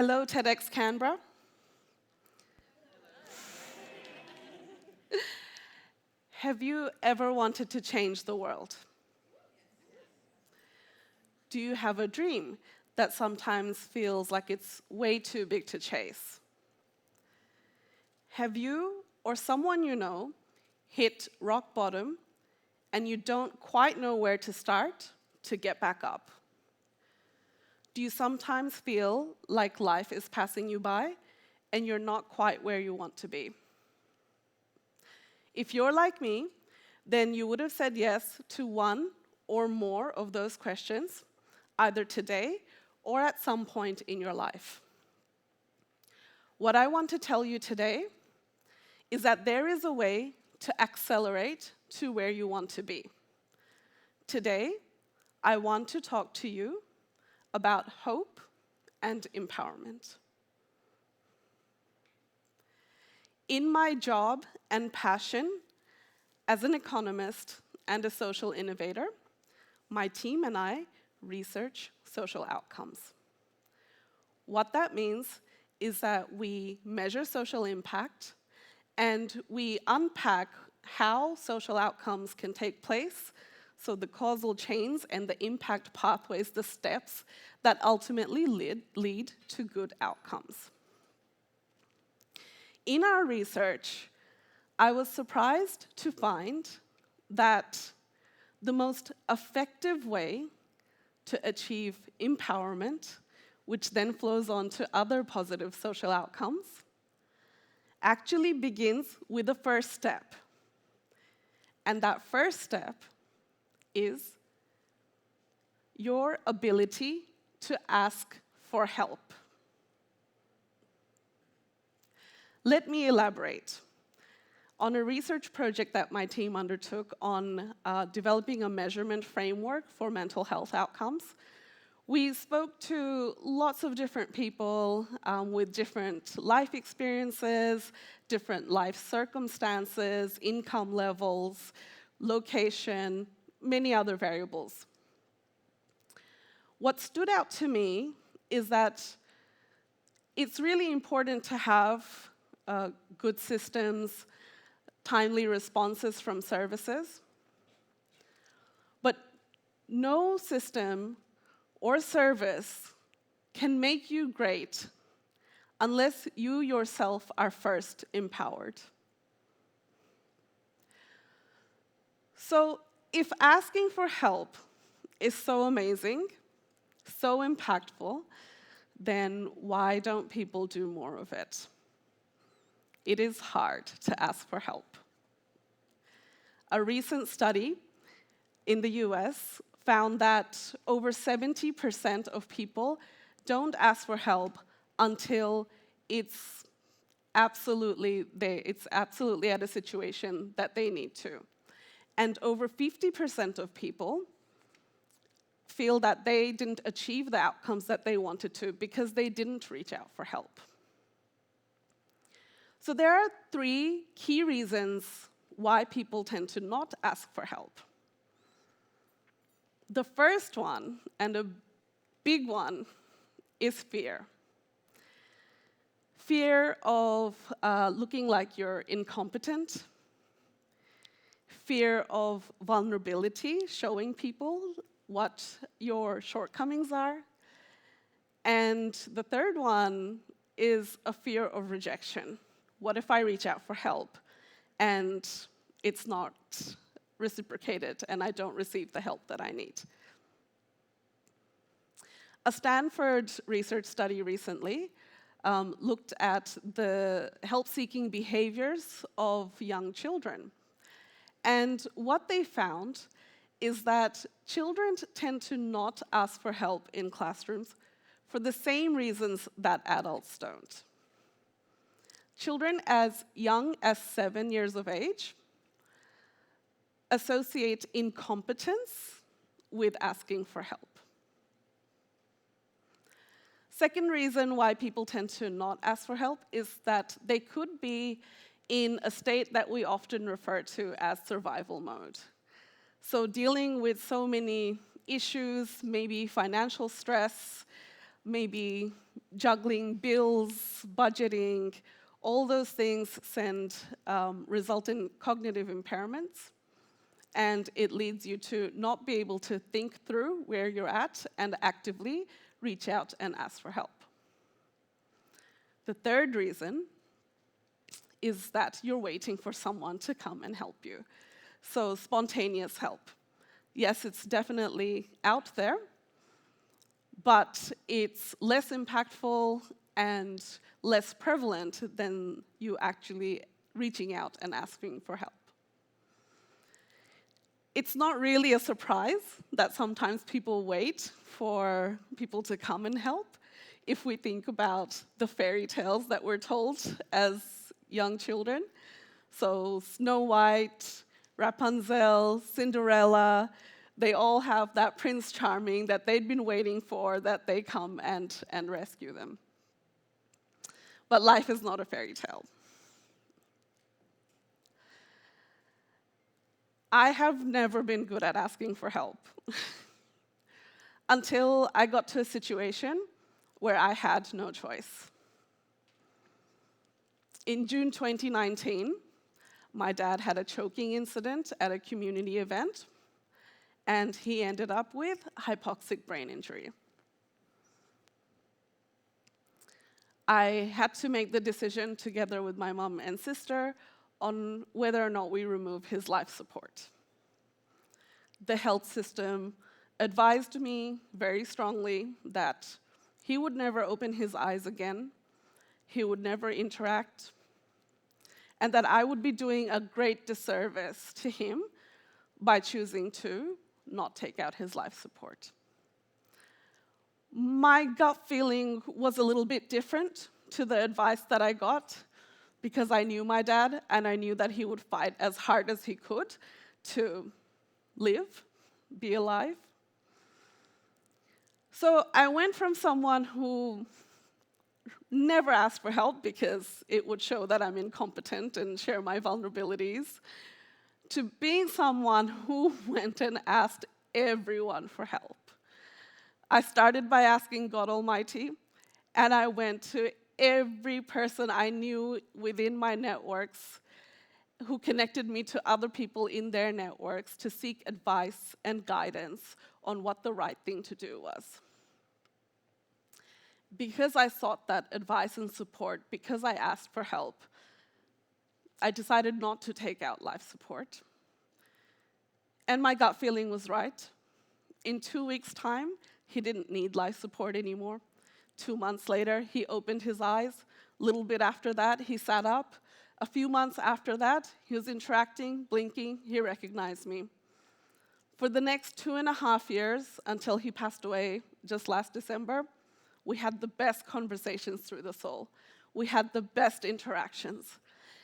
Hello, TEDx Canberra. Have you ever wanted to change the world? Do you have a dream that sometimes feels like it's way too big to chase? Have you or someone you know hit rock bottom and you don't quite know where to start to get back up? Do you sometimes feel like life is passing you by and you're not quite where you want to be? If you're like me, then you would have said yes to one or more of those questions, either today or at some point in your life. What I want to tell you today is that there is a way to accelerate to where you want to be. Today, I want to talk to you about hope and empowerment. In my job and passion as an economist and a social innovator, my team and I research social outcomes. What that means is that we measure social impact and we unpack how social outcomes can take place, so the causal chains and the impact pathways, the steps that ultimately lead to good outcomes. In our research, I was surprised to find that the most effective way to achieve empowerment, which then flows on to other positive social outcomes, actually begins with the first step. And that first step is your ability to ask for help. Let me elaborate. On a research project that my team undertook on developing a measurement framework for mental health outcomes, we spoke to lots of different people with different life experiences, different life circumstances, income levels, location, many other variables. What stood out to me is that it's really important to have good systems, timely responses from services, but no system or service can make you great unless you yourself are first empowered. So if asking for help is so amazing, so impactful, then why don't people do more of it? It is hard to ask for help. A recent study in the US found that over 70% of people don't ask for help until it's absolutely at a situation that they need to. And over 50% of people feel that they didn't achieve the outcomes that they wanted to because they didn't reach out for help. So there are 3 key reasons why people tend to not ask for help. The first one, and a big one, is fear. Fear of looking like you're incompetent. Fear of vulnerability, showing people what your shortcomings are. And the third one is a fear of rejection. What if I reach out for help and it's not reciprocated and I don't receive the help that I need? A Stanford research study recently looked at the help-seeking behaviors of young children. And what they found is that children tend to not ask for help in classrooms for the same reasons that adults don't. Children as young as 7 years of age associate incompetence with asking for help. Second reason why people tend to not ask for help is that they could be in a state that we often refer to as survival mode. So dealing with so many issues, maybe financial stress, maybe juggling bills, budgeting, all those things result in cognitive impairments, and it leads you to not be able to think through where you're at and actively reach out and ask for help. The third reason is that you're waiting for someone to come and help you. So spontaneous help. Yes, it's definitely out there, but it's less impactful and less prevalent than you actually reaching out and asking for help. It's not really a surprise that sometimes people wait for people to come and help if we think about the fairy tales that we're told as young children. So Snow White, Rapunzel, Cinderella, they all have that Prince Charming that they'd been waiting for, that they come and rescue them. But life is not a fairy tale. I have never been good at asking for help until I got to a situation where I had no choice. In June 2019, my dad had a choking incident at a community event, and he ended up with hypoxic brain injury. I had to make the decision together with my mom and sister on whether or not we remove his life support. The health system advised me very strongly that he would never open his eyes again, he would never interact, and that I would be doing a great disservice to him by choosing to not take out his life support. My gut feeling was a little bit different to the advice that I got, because I knew my dad and I knew that he would fight as hard as he could to live, be alive. So I went from someone who never asked for help because it would show that I'm incompetent and share my vulnerabilities, to being someone who went and asked everyone for help. I started by asking God Almighty, and I went to every person I knew within my networks who connected me to other people in their networks to seek advice and guidance on what the right thing to do was. Because I sought that advice and support, because I asked for help, I decided not to take out life support. And my gut feeling was right. In 2 weeks' time, he didn't need life support anymore. 2 months later, he opened his eyes. A little bit after that, he sat up. A few months after that, he was interacting, blinking, he recognized me. For the next 2.5 years, until he passed away just last December, we had the best conversations through the soul. We had the best interactions.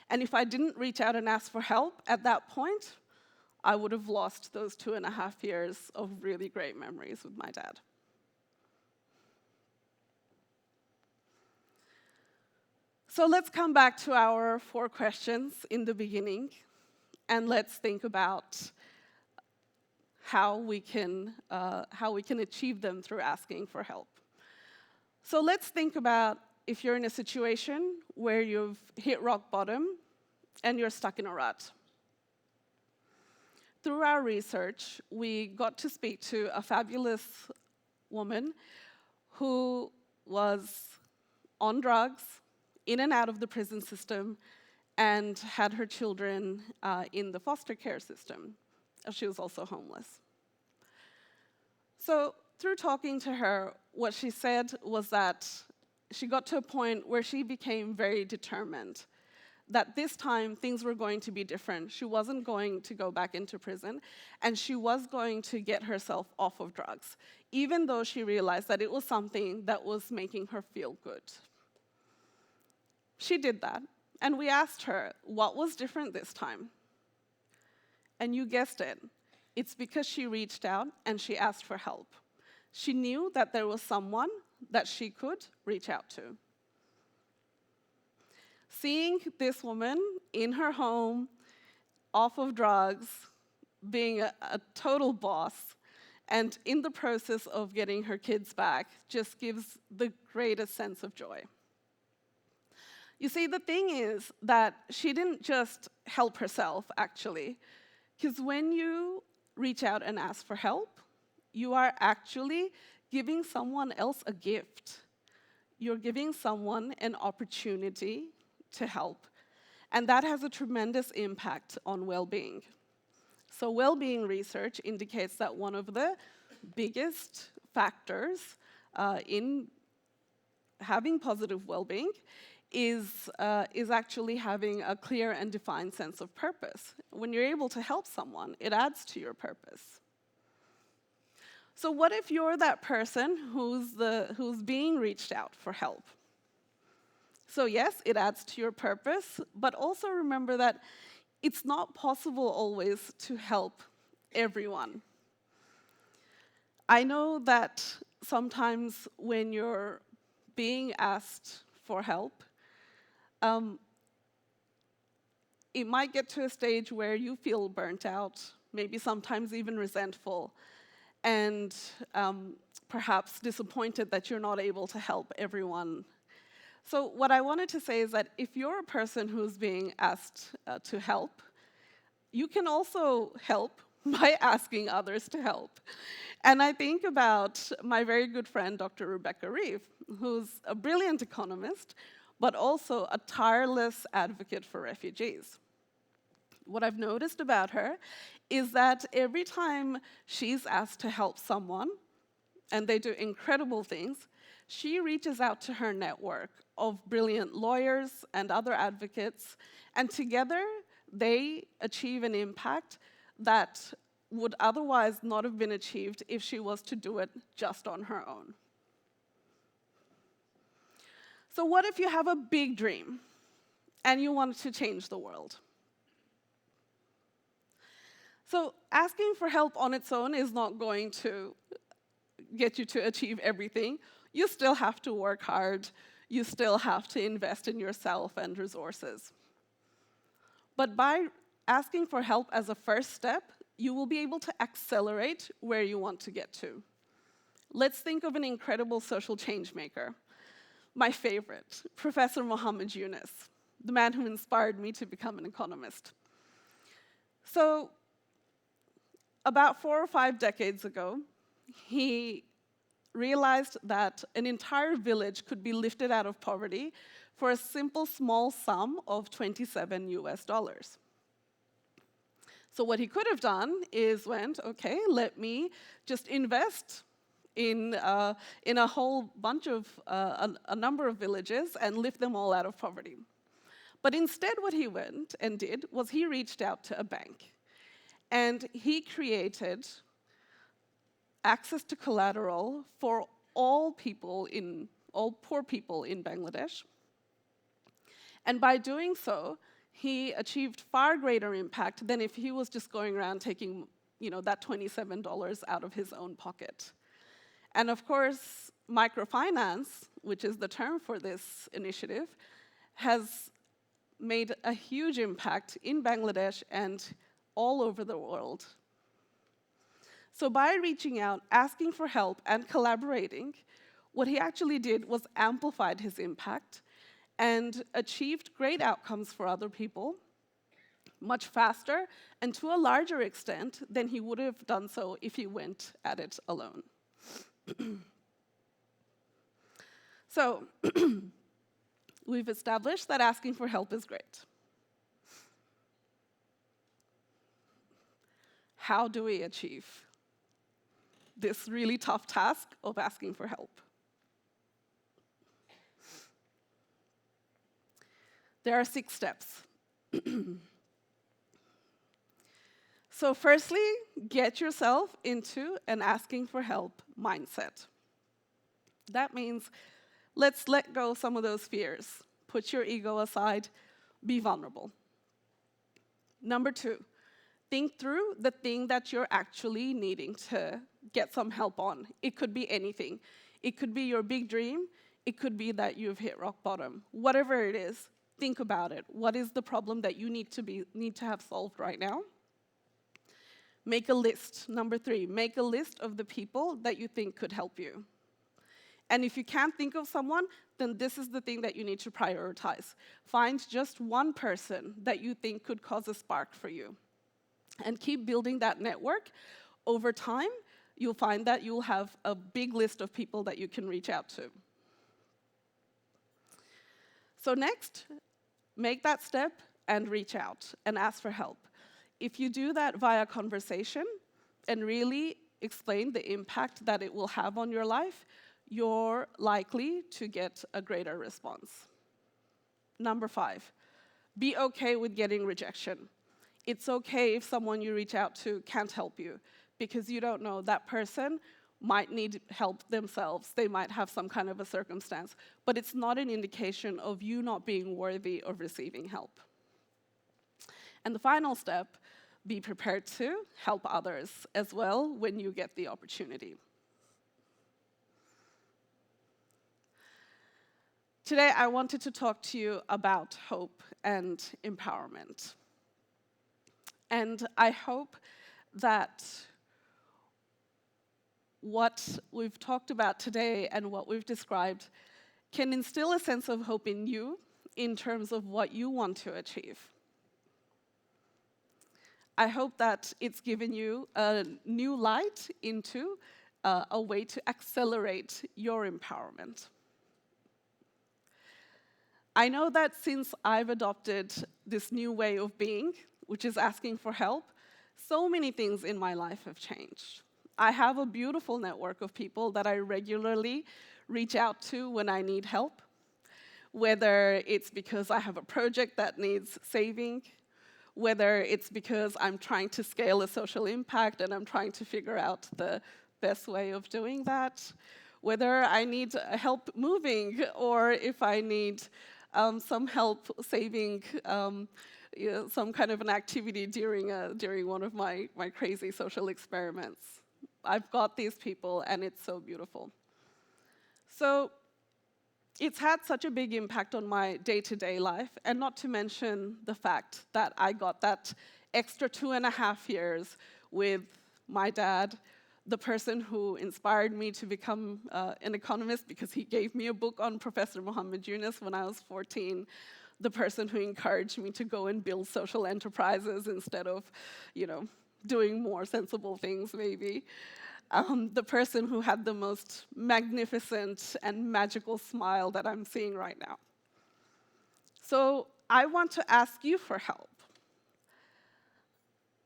And if I didn't reach out and ask for help at that point, I would have lost those 2.5 years of really great memories with my dad. So let's come back to our 4 questions in the beginning, and let's think about how we can achieve them through asking for help. So let's think about if you're in a situation where you've hit rock bottom and you're stuck in a rut. Through our research, we got to speak to a fabulous woman who was on drugs, in and out of the prison system, and had her children in the foster care system. She was also homeless. So through talking to her, what she said was that she got to a point where she became very determined that this time things were going to be different. She wasn't going to go back into prison, and she was going to get herself off of drugs, even though she realized that it was something that was making her feel good. She did that, and we asked her, what was different this time? And you guessed it. It's because she reached out and she asked for help. She knew that there was someone that she could reach out to. Seeing this woman in her home, off of drugs, being a total boss, and in the process of getting her kids back, just gives the greatest sense of joy. You see, the thing is that she didn't just help herself, actually, because when you reach out and ask for help, you are actually giving someone else a gift. You're giving someone an opportunity to help. And that has a tremendous impact on well-being. So well-being research indicates that one of the biggest factors in having positive well-being is actually having a clear and defined sense of purpose. When you're able to help someone, it adds to your purpose. So what if you're that person who's being reached out for help? So yes, it adds to your purpose, but also remember that it's not possible always to help everyone. I know that sometimes when you're being asked for help, it might get to a stage where you feel burnt out, maybe sometimes even resentful, and perhaps disappointed that you're not able to help everyone. So what I wanted to say is that if you're a person who's being asked to help, you can also help by asking others to help. And I think about my very good friend, Dr. Rebecca Reeve, who's a brilliant economist, but also a tireless advocate for refugees. What I've noticed about her is that every time she's asked to help someone, and they do incredible things, she reaches out to her network of brilliant lawyers and other advocates, and together they achieve an impact that would otherwise not have been achieved if she was to do it just on her own. So what if you have a big dream and you want to change the world? So asking for help on its own is not going to get you to achieve everything. You still have to work hard. You still have to invest in yourself and resources. But by asking for help as a first step, you will be able to accelerate where you want to get to. Let's think of an incredible social change maker. My favorite, Professor Muhammad Yunus, the man who inspired me to become an economist. So, about 4 or 5 decades ago, he realized that an entire village could be lifted out of poverty for a simple small sum of $27. So what he could have done is went, okay, let me just invest in a whole bunch of, a number of villages and lift them all out of poverty. But instead what he went and did was he reached out to a bank. And he created access to collateral for all poor people in Bangladesh. And by doing so, he achieved far greater impact than if he was just going around taking, that $27 out of his own pocket. And of course, microfinance, which is the term for this initiative, has made a huge impact in Bangladesh and all over the world. So by reaching out, asking for help, and collaborating, what he actually did was amplified his impact and achieved great outcomes for other people much faster and to a larger extent than he would have done so if he went at it alone. So, we've established that asking for help is great. How do we achieve this really tough task of asking for help? There are 6 steps. So firstly, get yourself into an asking for help mindset. That means let's let go of some of those fears. Put your ego aside, be vulnerable. Number 2, think through the thing that you're actually needing to get some help on. It could be anything. It could be your big dream. It could be that you've hit rock bottom. Whatever it is, think about it. What is the problem that you need to have solved right now? Make a list. Number 3, make a list of the people that you think could help you. And if you can't think of someone, then this is the thing that you need to prioritize. Find just one person that you think could cause a spark for you. And keep building that network. Over time, you'll find that you'll have a big list of people that you can reach out to. So next, make that step and reach out and ask for help. If you do that via conversation and really explain the impact that it will have on your life, you're likely to get a greater response. Number 5, be okay with getting rejection. It's okay if someone you reach out to can't help you, because you don't know, that person might need help themselves. They might have some kind of a circumstance, but it's not an indication of you not being worthy of receiving help. And the final step, be prepared to help others as well when you get the opportunity. Today, I wanted to talk to you about hope and empowerment. And I hope that what we've talked about today and what we've described can instill a sense of hope in you in terms of what you want to achieve. I hope that it's given you a new light into a way to accelerate your empowerment. I know that since I've adopted this new way of being, which is asking for help, so many things in my life have changed. I have a beautiful network of people that I regularly reach out to when I need help, whether it's because I have a project that needs saving, whether it's because I'm trying to scale a social impact and I'm trying to figure out the best way of doing that, whether I need help moving or if I need some help saving some kind of an activity during one of my crazy social experiments. I've got these people, and it's so beautiful. So it's had such a big impact on my day-to-day life, and not to mention the fact that I got that extra 2.5 years with my dad, the person who inspired me to become an economist because he gave me a book on Professor Muhammad Yunus when I was 14, the person who encouraged me to go and build social enterprises instead of, doing more sensible things, maybe. The person who had the most magnificent and magical smile that I'm seeing right now. So I want to ask you for help.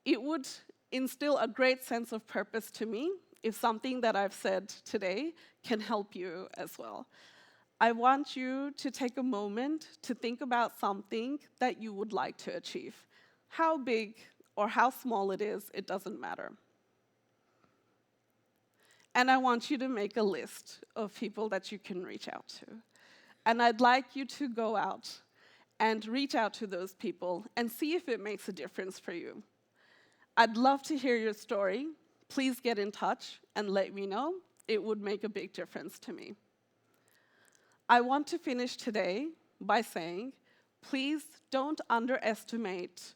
It would instill a great sense of purpose to me if something that I've said today can help you as well. I want you to take a moment to think about something that you would like to achieve. How big or how small it is, it doesn't matter. And I want you to make a list of people that you can reach out to. And I'd like you to go out and reach out to those people and see if it makes a difference for you. I'd love to hear your story. Please get in touch and let me know. It would make a big difference to me. I want to finish today by saying, please don't underestimate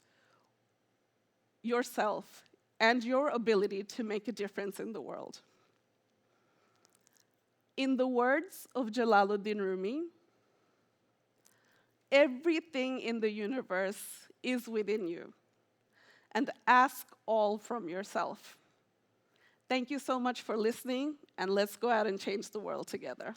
yourself and your ability to make a difference in the world. In the words of Jalaluddin Rumi, everything in the universe is within you, and ask all from yourself. Thank you so much for listening, and let's go out and change the world together.